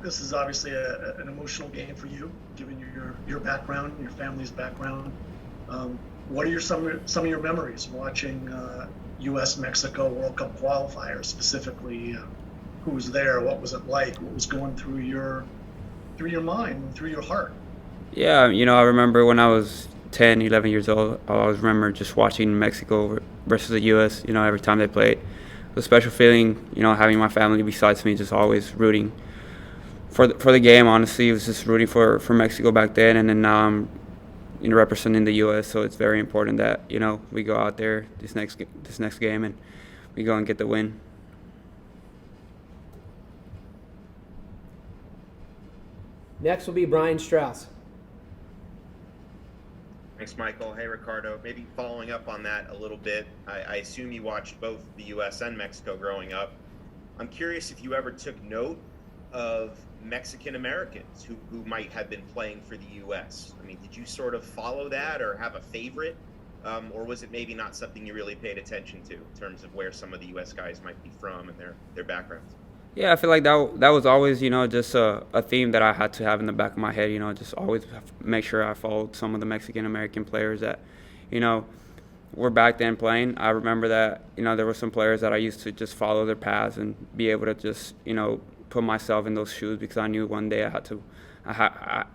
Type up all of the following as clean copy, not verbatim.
this is obviously an emotional game for you, given your background, your family's background. What are some of your memories watching U.S. Mexico World Cup qualifiers? Specifically, who was there? What was it like? What was going through your mind, through your heart? Yeah, I remember when I was 10, 11 years old, I always remember just watching Mexico versus the U.S., every time they played. It was a special feeling, having my family besides me, just always rooting for the game. Honestly, I was just rooting for Mexico back then, and then now I'm, representing the U.S., so it's very important that, we go out there this next game and we go and get the win. Next will be Brian Strauss. Thanks, Michael. Hey, Ricardo. Maybe following up on that a little bit, I assume you watched both the U.S. and Mexico growing up. I'm curious if you ever took note of Mexican Americans who might have been playing for the U.S. I mean, did you sort of follow that or have a favorite? Or was it maybe not something you really paid attention to in terms of where some of the U.S. guys might be from and their backgrounds? Yeah, I feel like that was always, just a theme that I had to have in the back of my head, just always make sure I followed some of the Mexican-American players that, were back then playing. I remember that, there were some players that I used to just follow their paths and be able to just, put myself in those shoes because I knew one day I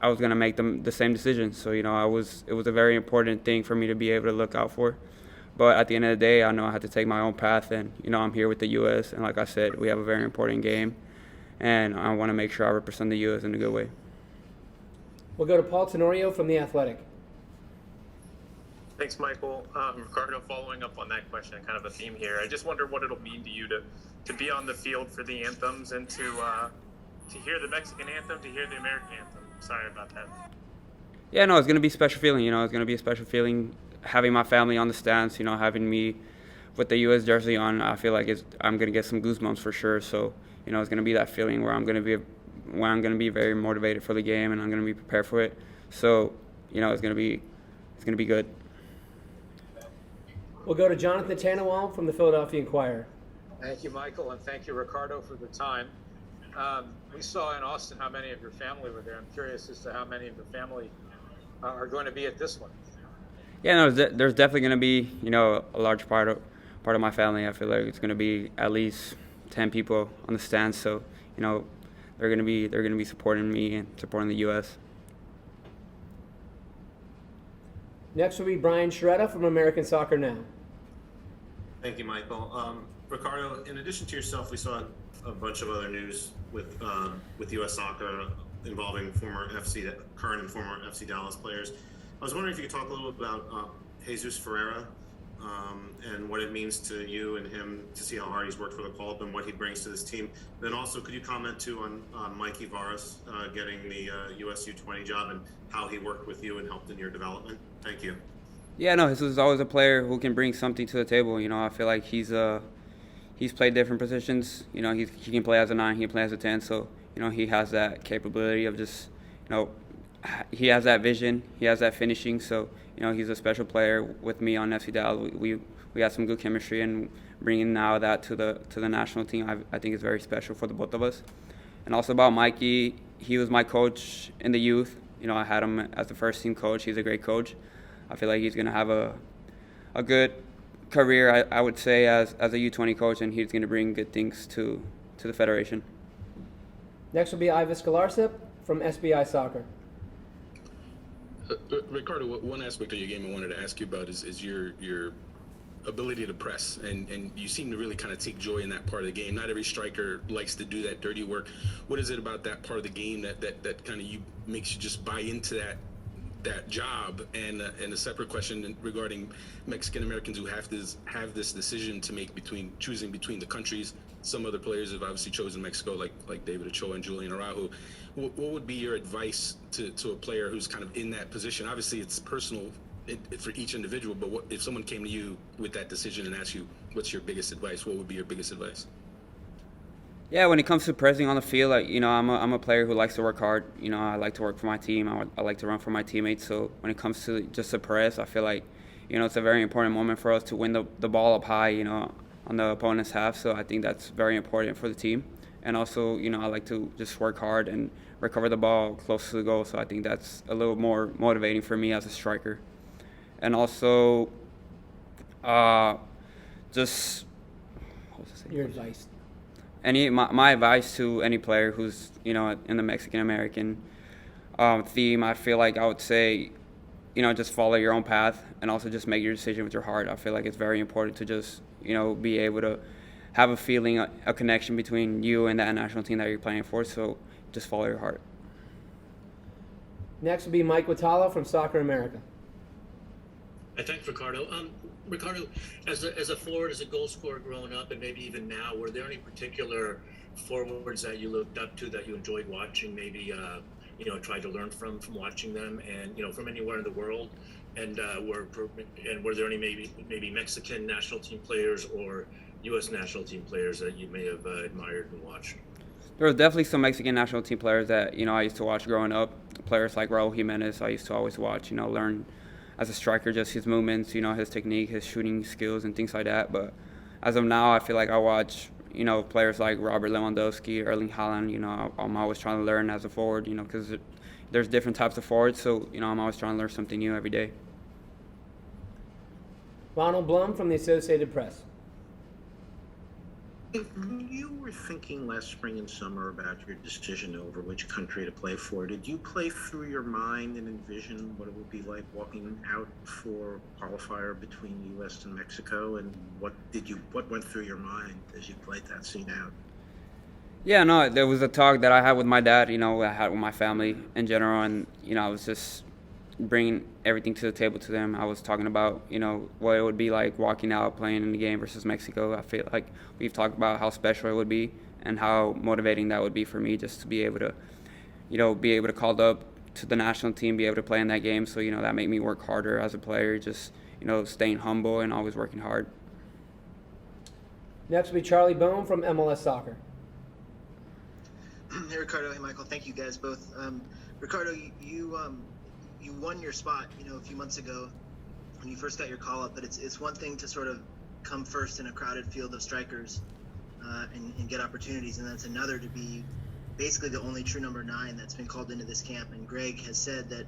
was going to make the same decision. So, it was a very important thing for me to be able to look out for. But at the end of the day, I know I had to take my own path, and, I'm here with the U.S., and like I said, we have a very important game, and I want to make sure I represent the U.S. in a good way. We'll go to Paul Tenorio from The Athletic. Thanks, Michael. Ricardo, following up on that question, kind of a theme here. I just wonder what it'll mean to you to be on the field for the anthems and to hear the Mexican anthem, to hear the American anthem. Sorry about that. Yeah, no, it's going to be a special feeling. It's going to be a special feeling having my family on the stands, having me with the U.S. jersey on. I feel like I'm going to get some goosebumps for sure. So, it's going to be that feeling where I'm going to be very motivated for the game and I'm going to be prepared for it. So, it's going to be good. We'll go to Jonathan Tannenwald from the Philadelphia Inquirer. Thank you, Michael, and thank you, Ricardo, for the time. We saw in Austin how many of your family were there. I'm curious as to how many of your family are going to be at this one. Yeah, no, there's definitely going to be, a large part of my family. I feel like it's going to be at least 10 people on the stands. So, they're going to be supporting me and supporting the U.S. Next will be Brian Sciaretta from American Soccer Now. Thank you, Michael. Ricardo, in addition to yourself, we saw a bunch of other news with U.S. Soccer involving current and former FC Dallas players. I was wondering if you could talk a little bit about Jesus Ferreira and what it means to you and him to see how hard he's worked for the club and what he brings to this team. Then also, could you comment too on Mikey Varas getting the US U20 job and how he worked with you and helped in your development? Thank you. Yeah, no, he's always a player who can bring something to the table. I feel like he's played different positions. He can play as a 9, he can play as a 10. So, he has that capability of just, he has that vision, he has that finishing. So, he's a special player with me on FC Dallas. We had some good chemistry, and bringing now that to the national team, I think is very special for the both of us. And also about Mikey, he was my coach in the youth. I had him as the first team coach. He's a great coach. I feel like he's going to have a good career, I would say, as a U20 coach, and he's going to bring good things to the federation. Next will be Ivis Galarcep from SBI Soccer. Ricardo, one aspect of your game I wanted to ask you about is your ability to press, and you seem to really kind of take joy in that part of the game. Not every striker likes to do that dirty work. What is it about that part of the game that kind of makes you just buy into that job? And a separate question regarding Mexican Americans who have this decision to make choosing between the countries. Some other players have obviously chosen Mexico, like David Ochoa and Julian Araujo. What would be your advice to a player who's kind of in that position? Obviously, it's personal for each individual, but what if someone came to you with that decision and asked you, what's your biggest advice? What would be your biggest advice? Yeah, when it comes to pressing on the field, I'm a player who likes to work hard. I like to work for my team. I like to run for my teammates. So when it comes to just the press, I feel like, it's a very important moment for us to win the ball up high, on the opponent's half. So I think that's very important for the team. and also, I like to just work hard and recover the ball close to the goal. So I think that's a little more motivating for me as a striker. And also, just what was I saying? Your advice. My advice to any player who's in the Mexican American theme, I feel like I would say, just follow your own path and also just make your decision with your heart. I feel like it's very important to just be able to have a feeling, a connection between you and that national team that you're playing for. So just follow your heart. Next will be Mike Watala from Soccer America. Thanks, Ricardo. Ricardo, as a forward, as a goal scorer growing up, and maybe even now, were there any particular forwards that you looked up to that you enjoyed watching? Maybe tried to learn from watching them, and from anywhere in the world. And were there any maybe Mexican national team players or U.S. national team players that you may have admired and watched? There was definitely some Mexican national team players that I used to watch growing up. Players like Raul Jimenez, I used to always watch. Learn as a striker just his movements, his technique, his shooting skills, and things like that. But as of now, I feel like I watch players like Robert Lewandowski, Erling Haaland. I'm always trying to learn as a forward, because there's different types of forwards. So I'm always trying to learn something new every day. Ronald Blum from the Associated Press. If you were thinking last spring and summer about your decision over which country to play for, did you play through your mind and envision what it would be like walking out for a qualifier between the U.S. and Mexico? And what went through your mind as you played that scene out? Yeah, no, there was a talk that I had with my dad, I had with my family in general, and, I was just bringing everything to the table to them. I was talking about, what it would be like walking out, playing in the game versus Mexico. I feel like we've talked about how special it would be and how motivating that would be for me just to be able to call up to the national team, be able to play in that game. So, that made me work harder as a player, just, staying humble and always working hard. Next will be Charlie Bone from MLS Soccer. Hey, Ricardo. Hey, Michael. Thank you guys both. Ricardo, you won your spot, a few months ago when you first got your call up, but it's one thing to sort of come first in a crowded field of strikers and get opportunities, and that's another to be basically the only true number 9 that's been called into this camp. And Greg has said that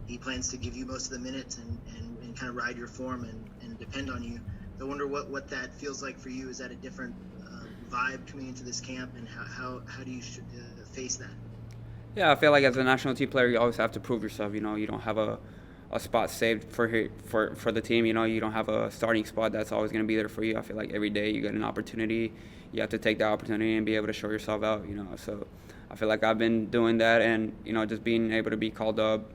he plans to give you most of the minutes and kind of ride your form and depend on you. I wonder what that feels like for you. Is that a different vibe coming into this camp, and how do you face that? Yeah, I feel like as a national team player, you always have to prove yourself. You don't have a spot saved for the team. You don't have a starting spot that's always going to be there for you. I feel like every day you get an opportunity. You have to take that opportunity and be able to show yourself out. So I feel like I've been doing that, and just being able to be called up,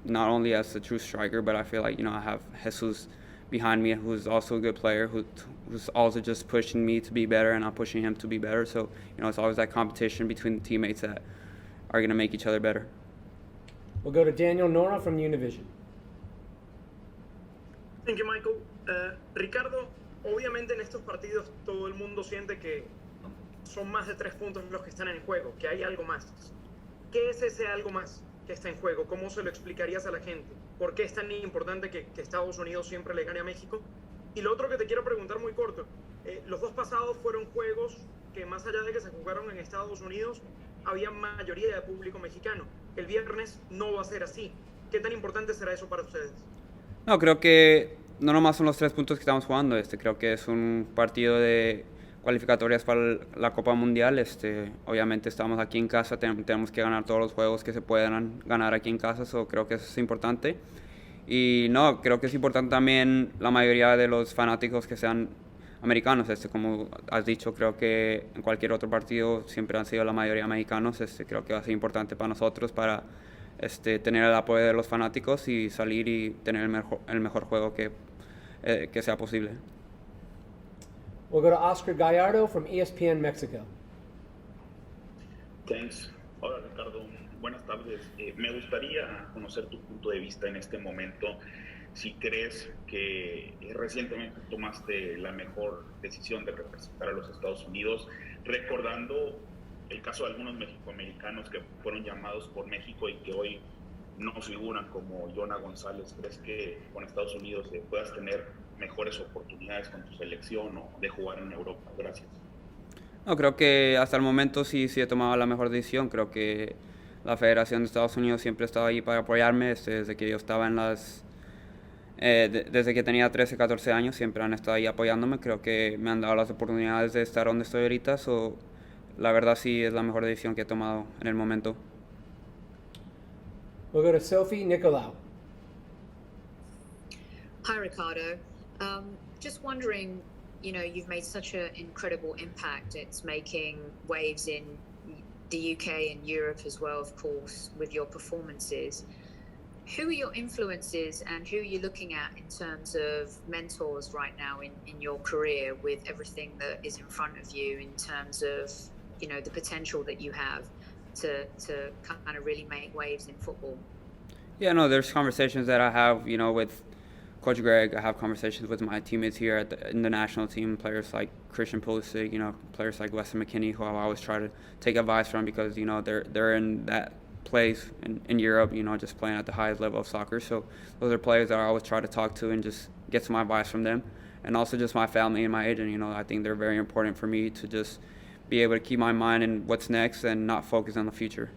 not only as a true striker, but I feel like I have Jesus behind me, who's also a good player, who's also just pushing me to be better, and I'm pushing him to be better. So it's always that competition between the teammates that are going to make each other better. We'll go to Daniel Nora from Univision. Thank you, Michael. Ricardo, obviamente en estos partidos todo el mundo siente que son más de 3 puntos los que están en juego, que hay algo más. ¿Qué es ese algo más que está en juego? ¿Cómo se lo explicarías a la gente? ¿Por qué es tan importante que Estados Unidos siempre le gane a México? Y lo otro que te quiero preguntar muy corto, los dos pasados fueron juegos que más allá de que se jugaron en Estados Unidos, había mayoría de público mexicano. El viernes no va a ser así. ¿Qué tan importante será eso para ustedes? No, creo que no nomás son los 3 puntos que estamos jugando. Creo que es un partido de cualificatorias para la Copa Mundial. Obviamente estamos aquí en casa, tenemos que ganar todos los juegos que se puedan ganar aquí en casa. Creo que eso es importante. Y no, creo que es importante también la mayoría de los fanáticos que sean americanos. Como has dicho, creo que en cualquier otro partido siempre han sido la mayoría mexicanos. Creo que va a ser importante para nosotros para tener el apoyo de los fanáticos y salir y tener el mejor juego que sea posible. We'll go to Oscar Gallardo from ESPN Mexico. Thanks. Hola, Ricardo. Buenas tardes. Me gustaría conocer tu punto de vista en este momento. Si crees que recientemente tomaste la mejor decisión de representar a los Estados Unidos, recordando el caso de algunos mexicoamericanos que fueron llamados por México y que hoy no figuran, como Jonah González. ¿Crees que con Estados Unidos puedas tener mejores oportunidades con tu selección o de jugar en Europa? Gracias. No, creo que hasta el momento sí he tomado la mejor decisión. Creo que la Federación de Estados Unidos siempre ha estado ahí para apoyarme desde que yo estaba desde que tenía 13, 14 años, siempre han estado ahí apoyándome. Creo que me han dado las oportunidades de estar donde estoy ahorita. La verdad sí es la mejor decisión que he tomado en el momento. We'll go to Sophie Nicolau. Hi, Ricardo. Just wondering, you've made such an incredible impact. It's making waves in the UK and Europe as well, of course, with your performances. Who are your influences and who are you looking at in terms of mentors right now in your career with everything that is in front of you in terms of, the potential that you have to kind of really make waves in football? Yeah, no, there's conversations that I have, with Coach Greg. I have conversations with my teammates here in the national team, players like Christian Pulisic, players like Weston McKennie, who I always try to take advice from because, they're in that place in Europe, just playing at the highest level of soccer. So those are players that I always try to talk to and just get some advice from them. And also just my family and my agent, I think they're very important for me to just be able to keep my mind in what's next and not focus on the future.